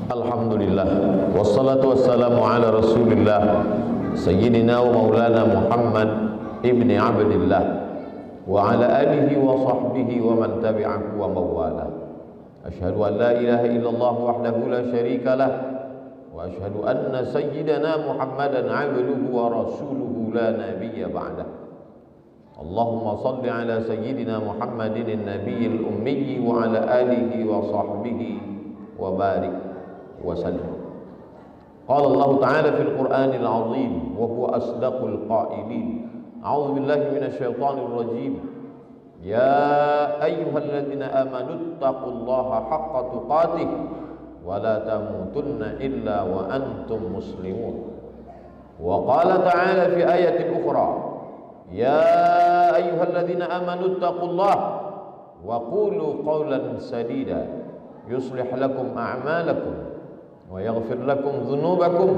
Alhamdulillah, wassalatu wassalamu ala rasulillah Sayyidina wa maulana Muhammad ibni Abdillah wa ala alihi wa sahbihi wa man tabi'ahu wa mawala. Ashhadu an la ilaha illallah wahdahu la syarika lah wa ashhadu anna sayyidana Muhammadan abduhu wa rasuluhu la nabiyya ba'dah. Allahumma salli ala sayyidina Muhammadin an-nabiyil ummi wa ala alihi wa sahbihi wa barik وسلم. قال الله تعالى في القرآن العظيم وهو أصدق القائلين أعوذ بالله من الشيطان الرجيم يا أيها الذين آمنوا اتقوا الله حق تقاته ولا تموتن إلا وأنتم مسلمون. وقال تعالى في آية أخرى يا أيها الذين آمنوا اتقوا الله وقولوا قولا سديدا يصلح لكم أعمالكم ويغفر لكم ذنوبكم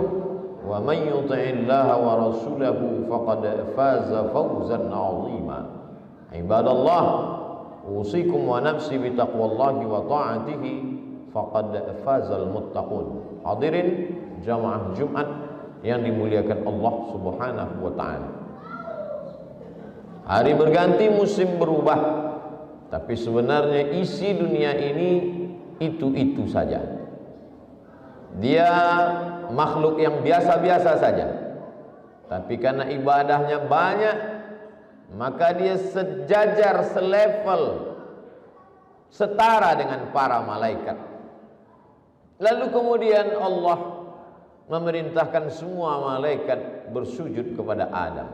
ومن يطع الله ورسوله فقد فاز فوزا عظيما. عباد الله أوصيكم ونفسي بتقوى الله وطاعته فقد فاز المتقون. Hadirin jamaah Jumat yang dimuliakan Allah Subhanahu wa taala. Hari berganti, musim berubah, tapi sebenarnya isi dunia ini itu-itu saja. Dia makhluk yang biasa-biasa saja, tapi karena ibadahnya banyak, maka dia sejajar, selevel, setara dengan para malaikat. Lalu kemudian Allah memerintahkan semua malaikat bersujud kepada Adam.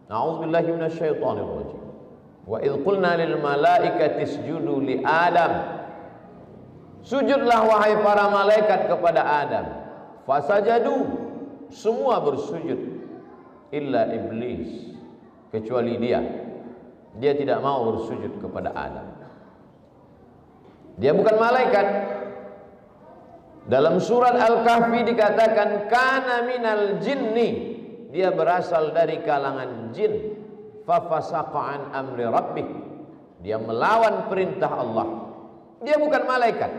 A'udzubillahi minasyaitonir rajim. Wa idz qulna lil malaikati isjudu li Adam, sujudlah wahai para malaikat kepada Adam. Fasajadu, semua bersujud, illa iblis, kecuali dia. Dia tidak mau bersujud kepada Adam. Dia bukan malaikat. Dalam surat Al-Kahfi dikatakan kana minal jinni, dia berasal dari kalangan jin. Fafasaqa an amri rabbih, dia melawan perintah Allah. Dia bukan malaikat.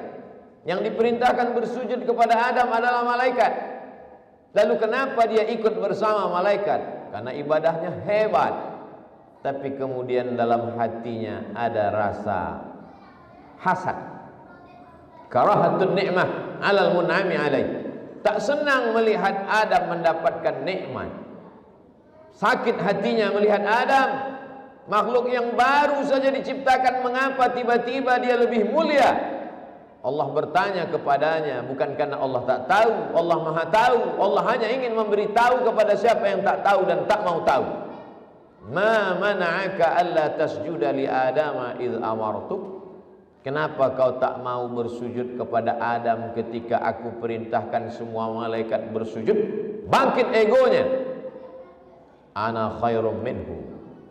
Yang diperintahkan bersujud kepada Adam adalah malaikat. Lalu kenapa dia ikut bersama malaikat? Karena ibadahnya hebat. Tapi kemudian dalam hatinya ada rasa hasad. Karahatun ni'mah 'alal mun'ami 'alaih. Tak senang melihat Adam mendapatkan nikmat. Sakit hatinya melihat Adam, makhluk yang baru saja diciptakan, mengapa tiba-tiba dia lebih mulia? Allah bertanya kepadanya, bukan karena Allah tak tahu, Allah Maha tahu. Allah hanya ingin memberitahu kepada siapa yang tak tahu dan tak mau tahu. Ma mana'aka alla tasjuda li Adama idh amartuk? Kenapa kau tak mau bersujud kepada Adam ketika aku perintahkan semua malaikat bersujud? Bangkit egonya. Ana khairum minhu,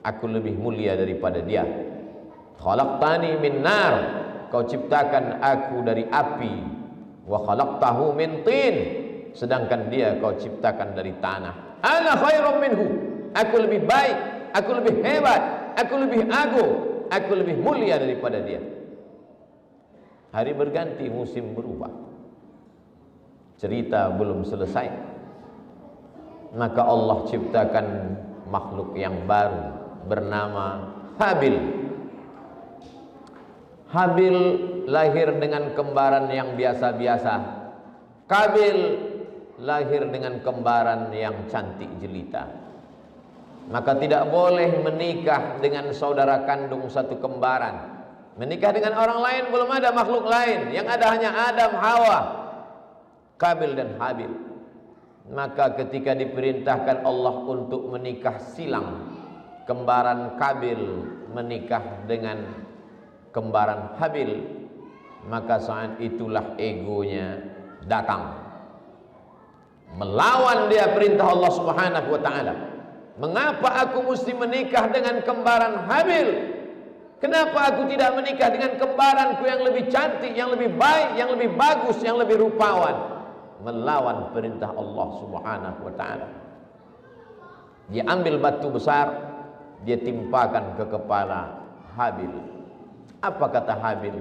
aku lebih mulia daripada dia. Khalaqtani min nar, kau ciptakan aku dari api. Wa khalaqtahu min tin, sedangkan dia kau ciptakan dari tanah. Ana khairum minhu, aku lebih baik, aku lebih hebat, aku lebih agung, aku lebih mulia daripada dia. Hari berganti, musim berubah, cerita belum selesai, maka Allah ciptakan makhluk yang baru bernama Habil. Habil lahir dengan kembaran yang biasa-biasa. Kabil lahir dengan kembaran yang cantik jelita. Maka tidak boleh menikah dengan saudara kandung satu kembaran. Menikah dengan orang lain, belum ada makhluk lain. Yang ada hanya Adam, Hawa, Kabil dan Habil. Maka ketika diperintahkan Allah untuk menikah silang, kembaran Kabil menikah dengan kembaran Habil, maka saat itulah egonya datang, melawan dia perintah Allah Subhanahu wa taala. Mengapa aku mesti menikah dengan kembaran Habil? Kenapa aku tidak menikah dengan kembaranku yang lebih cantik, yang lebih baik, yang lebih bagus, yang lebih rupawan? Melawan perintah Allah Subhanahu wa taala. Dia ambil batu besar, dia timpakan ke kepala Habil. Apa kata Habil?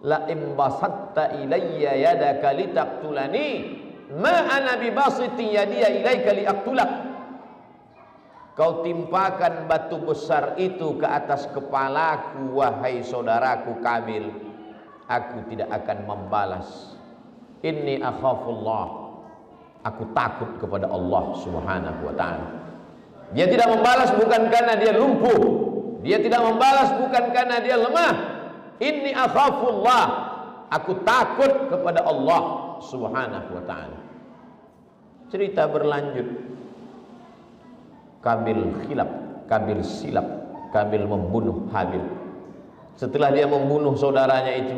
la imbasatta ilayya yadaka litaqtulani ma ana bibasiti yadiya ilaika liaqtulak. Kau timpakan batu besar itu ke atas kepalaku, wahai saudaraku Qabil, aku tidak akan membalas. Inni akhafullah, aku takut kepada Allah Subhanahu wa ta'ala. Dia tidak membalas bukan karena dia lumpuh, dia tidak membalas bukan karena dia lemah. Inni akhafullah, aku takut kepada Allah Subhanahu wa ta'ala. Cerita berlanjut. Qabil khilaf, Qabil silap, Qabil membunuh Habil. Setelah dia membunuh saudaranya itu,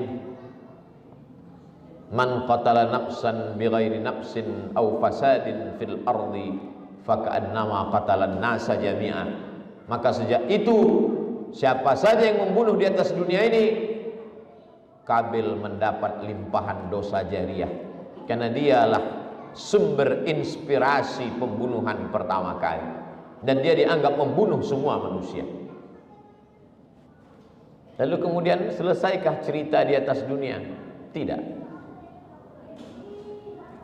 man qatala nafsan bighairi nafsin aw fasadin fil ardi faka'annama qatala an-nasa jami'an. Maka sejak itu, siapa saja yang membunuh di atas dunia ini, Qabil mendapat limpahan dosa jariah, karena dialah sumber inspirasi pembunuhan pertama kali. Dan dia dianggap membunuh semua manusia. Lalu kemudian selesaikah cerita di atas dunia? Tidak.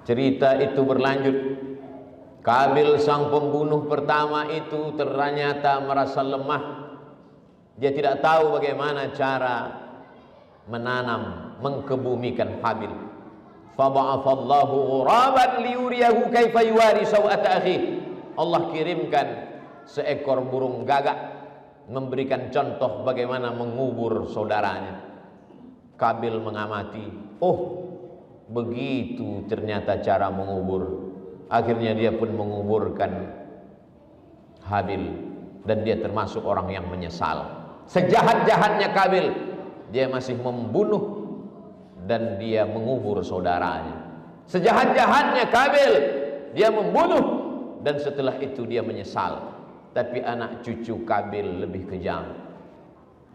Cerita itu berlanjut. Qabil sang pembunuh pertama itu ternyata merasa lemah. Dia tidak tahu bagaimana cara menanam, mengkebumikan Habil. Faba'afallahu ghuraban liyuriyahu kaifa yuwari sawata akhi. Allah kirimkan seekor burung gagak memberikan contoh bagaimana mengubur saudaranya. Qabil mengamati, oh begitu ternyata cara mengubur. Akhirnya dia pun menguburkan Habil, dan dia termasuk orang yang menyesal. Sejahat-jahatnya Qabil, dia masih membunuh dan dia mengubur saudaranya. Sejahat-jahatnya Qabil, dia membunuh dan setelah itu dia menyesal. Tapi anak cucu Qabil lebih kejam.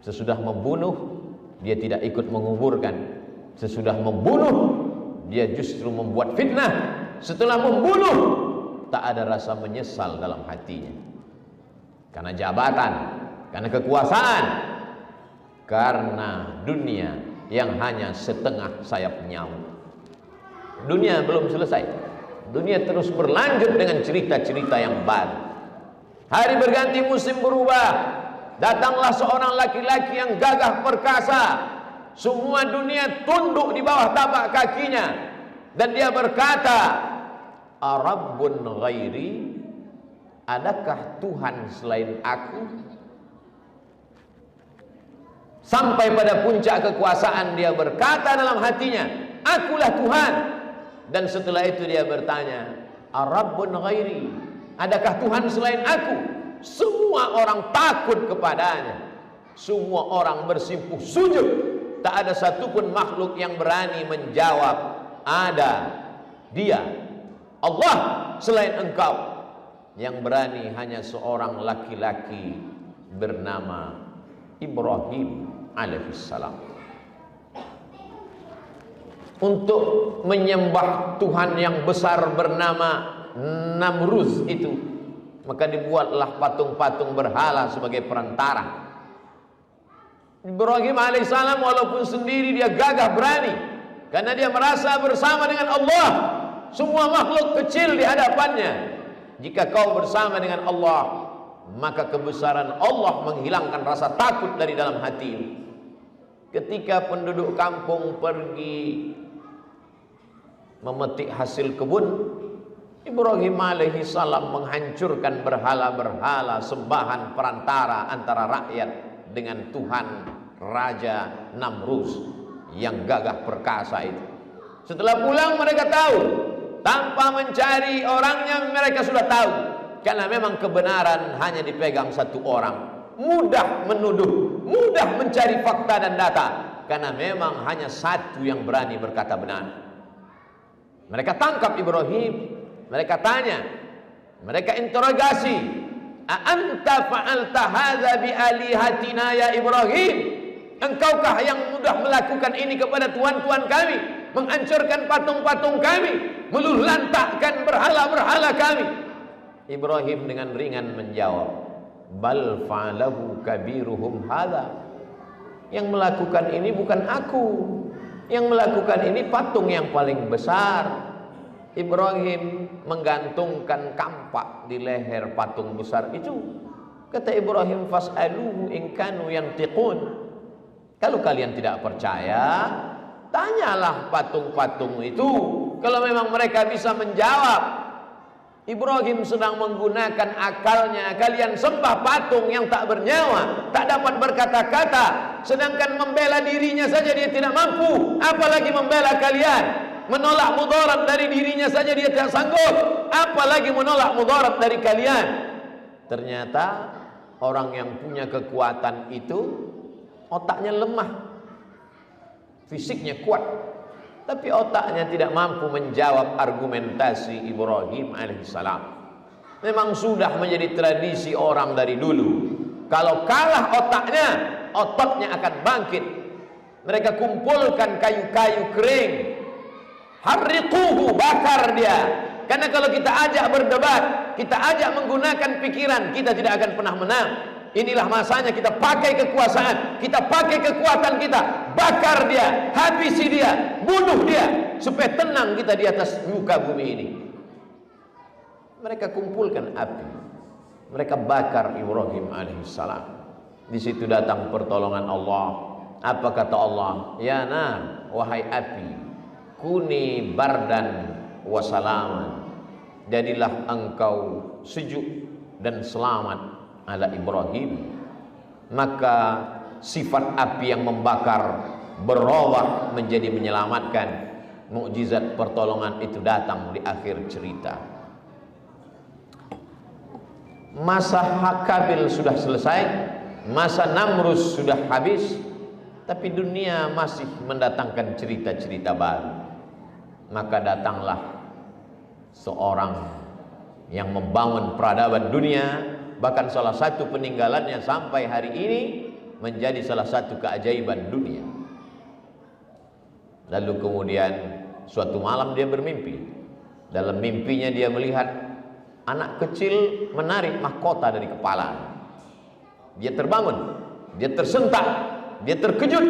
Sesudah membunuh, dia tidak ikut menguburkan. Sesudah membunuh, dia justru membuat fitnah. Setelah membunuh, tak ada rasa menyesal dalam hatinya. Karena jabatan, karena kekuasaan, karena dunia yang hanya setengah sayap nyamuk. Dunia belum selesai. Dunia terus berlanjut dengan cerita-cerita yang baru. Hari berganti, musim berubah. Datanglah seorang laki-laki yang gagah perkasa. Semua dunia tunduk di bawah tapak kakinya. Dan dia berkata, Arabbun ghairi, adakah Tuhan selain aku? Sampai pada puncak kekuasaan dia berkata dalam hatinya, akulah Tuhan. Dan setelah itu dia bertanya, Arabbun ghairi, adakah Tuhan selain aku? Semua orang takut kepadanya. Semua orang bersimpuh sujud. Tak ada satupun makhluk yang berani menjawab, ada dia, Allah selain engkau. Yang berani hanya seorang laki-laki bernama Ibrahim alaihissalam. Untuk menyembah Tuhan yang besar bernama Namruz itu, maka dibuatlah patung-patung berhala sebagai perantara. Ibrahim alaihissalam walaupun sendiri dia gagah berani, karena dia merasa bersama dengan Allah. Semua makhluk kecil di hadapannya. Jika kau bersama dengan Allah, maka kebesaran Allah menghilangkan rasa takut dari dalam hati. Ketika penduduk kampung pergi memetik hasil kebun, Ibrahim alaihi salam menghancurkan berhala-berhala sembahan perantara antara rakyat dengan Tuhan Raja Namruz yang gagah perkasa itu. Setelah pulang mereka tahu, tanpa mencari orangnya mereka sudah tahu, karena memang kebenaran hanya dipegang satu orang. Mudah menuduh, mudah mencari fakta dan data, karena memang hanya satu yang berani berkata benar. Mereka tangkap Ibrahim, mereka tanya, mereka interogasi, "A anta fa'alta hadza bi alihatina ya Ibrahim? Engkaukah yang mudah melakukan ini kepada tuhan-tuhan kami, menghancurkan patung-patung kami, meluluhlantakkan berhala-berhala kami?" Ibrahim dengan ringan menjawab, "Bal fa'alahu kabiruhum hadza." Yang melakukan ini bukan aku, Yang melakukan ini patung yang paling besar. Ibrahim menggantungkan kampak di leher patung besar itu. Kata Ibrahim, fas'aluhu in kanu yantiqun. Kalau kalian tidak percaya, tanyalah patung-patung itu. Kalau memang mereka bisa menjawab. Ibrahim sedang menggunakan akalnya. Kalian sembah patung yang tak bernyawa, tak dapat berkata-kata, sedangkan membela dirinya saja dia tidak mampu, apalagi membela kalian. Menolak mudarat dari dirinya saja dia tidak sanggup, apalagi menolak mudarat dari kalian. Ternyata orang yang punya kekuatan itu otaknya lemah, fisiknya kuat, tapi otaknya tidak mampu menjawab argumentasi Ibrahim alaihissalam. Memang sudah menjadi tradisi orang dari dulu, kalau kalah otaknya, ototnya akan bangkit. Mereka kumpulkan kayu-kayu kering, harriquhu, bakar dia. Karena kalau kita ajak berdebat, kita ajak menggunakan pikiran, kita tidak akan pernah menang. Inilah masanya kita pakai kekuasaan, kita pakai kekuatan kita, bakar dia, habisi dia, bunuh dia, supaya tenang kita di atas muka bumi ini. Mereka kumpulkan api, mereka bakar Ibrahim alaihissalam. Di situ datang pertolongan Allah. Apa kata Allah? Ya nar, wahai api, kuni bardan wasalaman, jadilah engkau sejuk dan selamat ala Ibrahim. Maka sifat api yang membakar berubah menjadi menyelamatkan. Mukjizat pertolongan itu datang di akhir cerita. Masa Hakabil sudah selesai, masa Namrus sudah habis, tapi dunia masih mendatangkan cerita-cerita baru. Maka datanglah seorang yang membangun peradaban dunia, bahkan salah satu peninggalannya sampai hari ini menjadi salah satu keajaiban dunia. Lalu kemudian suatu malam dia bermimpi. Dalam mimpinya dia melihat anak kecil menarik mahkota dari kepala. Dia terbangun, dia tersentak, dia terkejut.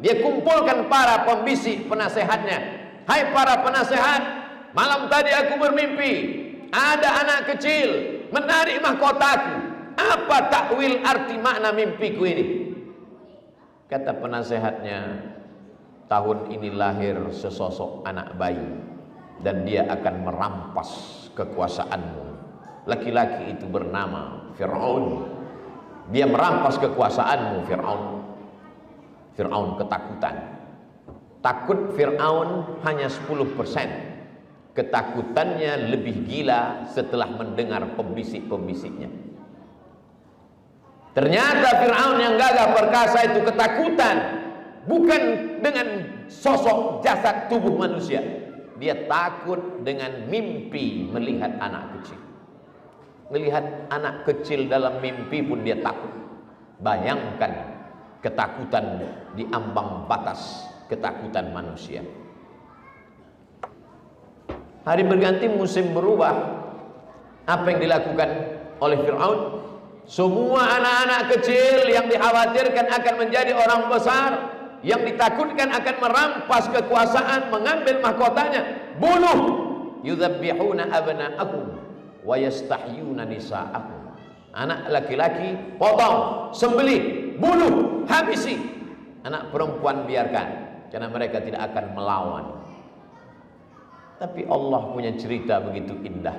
Dia kumpulkan para pembisik penasehatnya. Hai para penasehat, malam tadi aku bermimpi ada anak kecil menarik mahkotaku. Apa takwil arti makna mimpiku ini? Kata penasehatnya, tahun ini lahir sesosok anak bayi dan dia akan merampas kekuasaanmu. Laki-laki itu bernama Fir'aun. Dia merampas kekuasaanmu, Fir'aun. Fir'aun ketakutan. Takut Fir'aun hanya 10%. Ketakutannya lebih gila setelah mendengar pembisik-pembisiknya. Ternyata Fir'aun yang gagah perkasa itu ketakutan bukan dengan sosok jasad tubuh manusia. Dia takut dengan mimpi melihat anak kecil. Melihat anak kecil dalam mimpi pun dia takut. Bayangkan ketakutan di ambang batas ketakutan manusia. Hari berganti, musim berubah. Apa yang dilakukan oleh Fir'aun? Semua anak-anak kecil yang dikhawatirkan akan menjadi orang besar, yang ditakutkan akan merampas kekuasaan, mengambil mahkotanya, bunuh. Yudzabbihuna abna'akum wa yastahyuna nisa'akum. Anak laki-laki potong, sembelih, bunuh, habisi. Anak perempuan biarkan, karena mereka tidak akan melawan. Tapi Allah punya cerita begitu indah.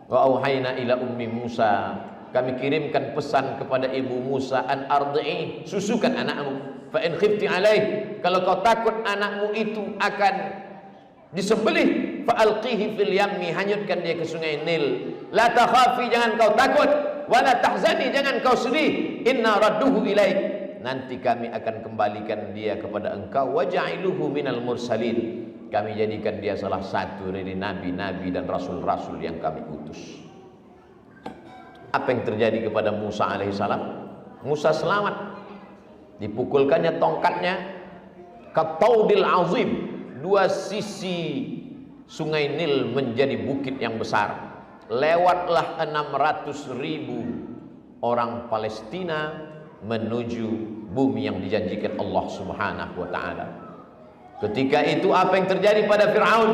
Wa auhayna ila ummi Musa, kami kirimkan pesan kepada ibu Musa, an ardi'i, susukan anakmu. Fa in khifti alaih, kalau kau takut anakmu itu akan disembelih, fa alqihi fil yammi, hanyutkan dia ke sungai Nil. La takhafi, jangan kau takut, wa la tahzani, jangan kau sedih, inna radduhu ilaik, nanti kami akan kembalikan dia kepada engkau. Wajailuhu minal mursalin, kami jadikan dia salah satu dari nabi-nabi dan rasul-rasul yang kami utus. Apa yang terjadi kepada Musa alaihissalam? Musa selamat. Dipukulkannya tongkatnya kataudil azim, dua sisi sungai Nil menjadi bukit yang besar. Lewatlah 600.000 orang Palestina menuju bumi yang dijanjikan Allah Subhanahu wa taala. Ketika itu apa yang terjadi pada Fir'aun?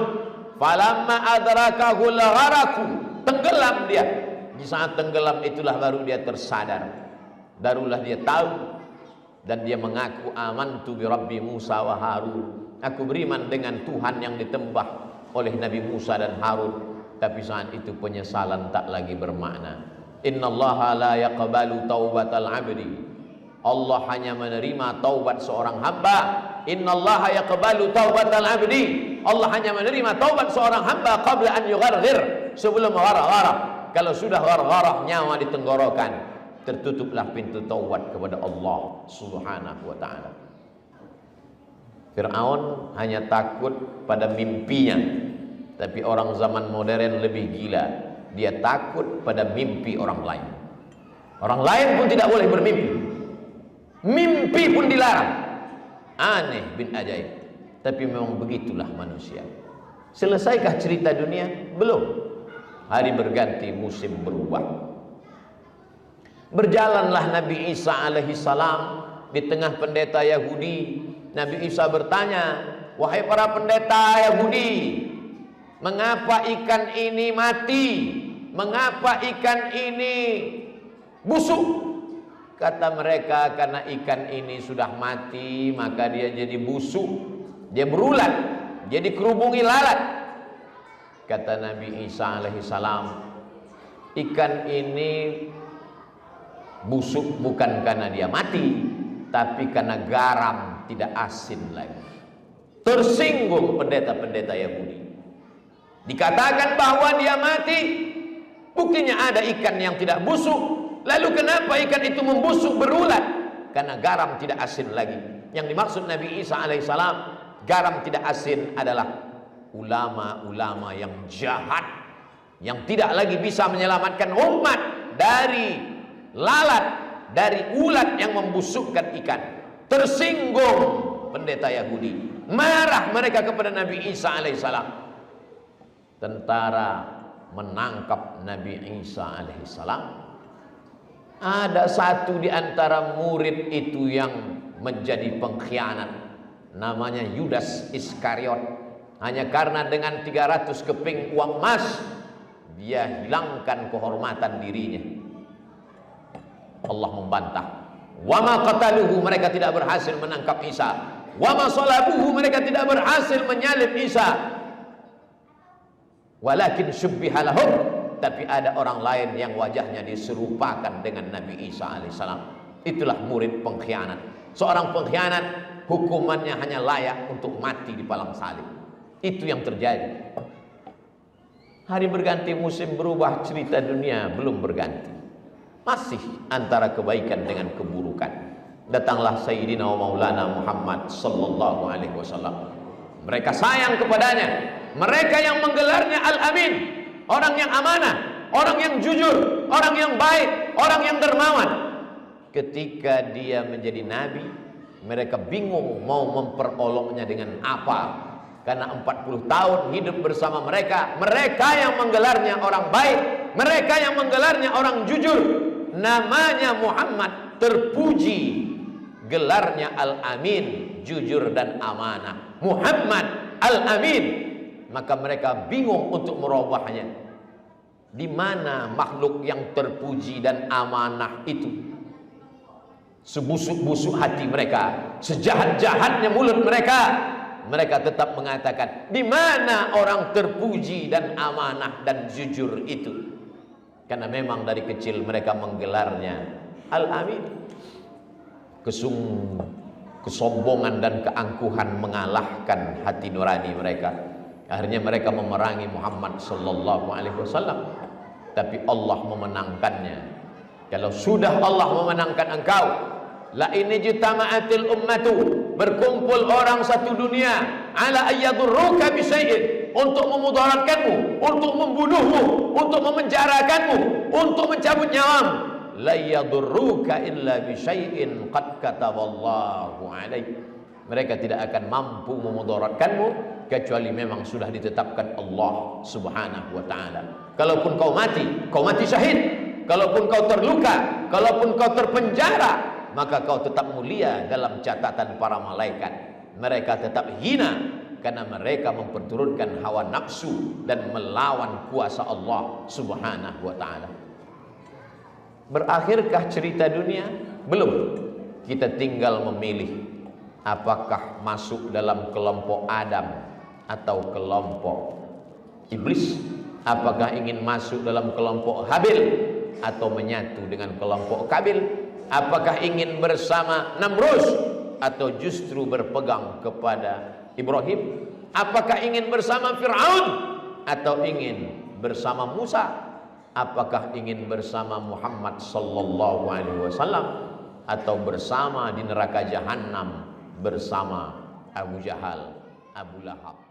Falamma adrakahul gharaku, tenggelam dia. Di saat tenggelam itulah baru dia tersadar, barulah dia tahu, dan dia mengaku amantu bi Rabbi Musa wa Harun. Aku beriman dengan Tuhan yang ditembah oleh Nabi Musa dan Harun. Tapi saat itu penyesalan tak lagi bermakna. Innallaha la yaqbalu taubatal abdi. Allah hanya menerima taubat seorang hamba. Innallaha yaqbalu taubatal abdi. Allah hanya menerima taubat seorang hamba qabla an yugharghir, sebelum gharah-gharah. Kalau sudah gharah-gharah, nyawa di tenggorokan, tertutuplah pintu taubat kepada Allah Subhanahu wa taala. Fir'aun hanya takut pada mimpinya. Tapi orang zaman modern lebih gila. Dia takut pada mimpi orang lain. Orang lain pun tidak boleh bermimpi. Mimpi pun dilarang. Aneh bin ajaib. Tapi memang begitulah manusia. Selesaikah cerita dunia? Belum. Hari berganti, musim berubah. Berjalanlah Nabi Isa alaihi salam di tengah pendeta Yahudi. Nabi Isa bertanya, wahai para pendeta Yahudi, mengapa ikan ini mati? Mengapa ikan ini busuk? Kata mereka, karena ikan ini sudah mati, maka dia jadi busuk, dia berulat, dia dikerubungi lalat. Kata Nabi Isa alaihi salam, ikan ini busuk bukan karena dia mati, tapi karena garam tidak asin lagi. Tersinggung pendeta-pendeta Yahudi. Dikatakan bahwa dia mati, buktinya ada ikan yang tidak busuk. Lalu kenapa ikan itu membusuk berulat? Karena garam tidak asin lagi. Yang dimaksud Nabi Isa alaihissalam, garam tidak asin adalah ulama-ulama yang jahat, yang tidak lagi bisa menyelamatkan umat dari lalat, dari ulat yang membusukkan ikan. Tersinggung pendeta Yahudi, marah mereka kepada Nabi Isa alaihissalam. Tentara menangkap Nabi Isa alaihissalam. Ada satu di antara murid itu yang menjadi pengkhianat, namanya Yudas Iskariot. Hanya karena dengan 300 keping uang emas dia hilangkan kehormatan dirinya. Allah membantah, wa ma qataluhu, mereka tidak berhasil menangkap Isa. Wa ma salabuhu, mereka tidak berhasil menyalib Isa. Walakin syubbiha lahum, tapi ada orang lain yang wajahnya diserupakan dengan Nabi Isa alaihissalam. Itulah murid pengkhianat. Seorang pengkhianat hukumannya hanya layak untuk mati di palang salib. Itu yang terjadi. Hari berganti, musim berubah, cerita dunia belum berganti. Masih antara kebaikan dengan keburukan. Datanglah Sayyidina wa Maulana Muhammad sallallahu alaihi wasallam. Mereka sayang kepadanya. Mereka yang menggelarnya Al-Amin, orang yang amanah, orang yang jujur, orang yang baik, orang yang dermawan. Ketika dia menjadi nabi, mereka bingung mau memperoloknya dengan apa. Karena 40 tahun hidup bersama mereka, mereka yang menggelarnya orang baik, mereka yang menggelarnya orang jujur. Namanya Muhammad, terpuji. Gelarnya Al-Amin, jujur dan amanah. Muhammad Al-Amin. Maka mereka bingung untuk merubahnya. Di mana makhluk yang terpuji dan amanah itu? Sebusuk-busuk hati mereka, sejahat-jahatnya mulut mereka, mereka tetap mengatakan, di mana orang terpuji dan amanah dan jujur itu? Karena memang dari kecil mereka menggelarnya Al-Amin. Kesombongan dan keangkuhan mengalahkan hati nurani mereka. Akhirnya mereka memerangi Muhammad sallallahu alaihi wasallam. Tapi Allah memenangkannya. Kalau sudah Allah memenangkan engkau, la in jitama'atil ummatu, berkumpul orang satu dunia, ala ayyadurruka bi syai'in, untuk memudaratkanmu, untuk membunuhmu, untuk memenjarakanmu, untuk mencabut nyawamu, la yadurruka illa bi syai'in qad kataballahu alaik. Mereka tidak akan mampu memudaratkanmu kecuali memang sudah ditetapkan Allah subhanahu wa ta'ala. Kalaupun kau mati syahid. Kalaupun kau terluka, kalaupun kau terpenjara, maka kau tetap mulia dalam catatan para malaikat. mereka tetap hina karena mereka memperturutkan hawa nafsu dan melawan kuasa Allah Subhanahu wa taala. Berakhirkah cerita dunia? Belum. Kita tinggal memilih apakah masuk dalam kelompok Adam atau kelompok iblis, apakah ingin masuk dalam kelompok Habil atau menyatu dengan kelompok Kabil, apakah ingin bersama Namrus atau justru berpegang kepada Ibrahim, apakah ingin bersama Fir'aun atau ingin bersama Musa, apakah ingin bersama Muhammad sallallahu alaihi wasallam atau bersama di neraka jahanam bersama Abu Jahal, Abu Lahab.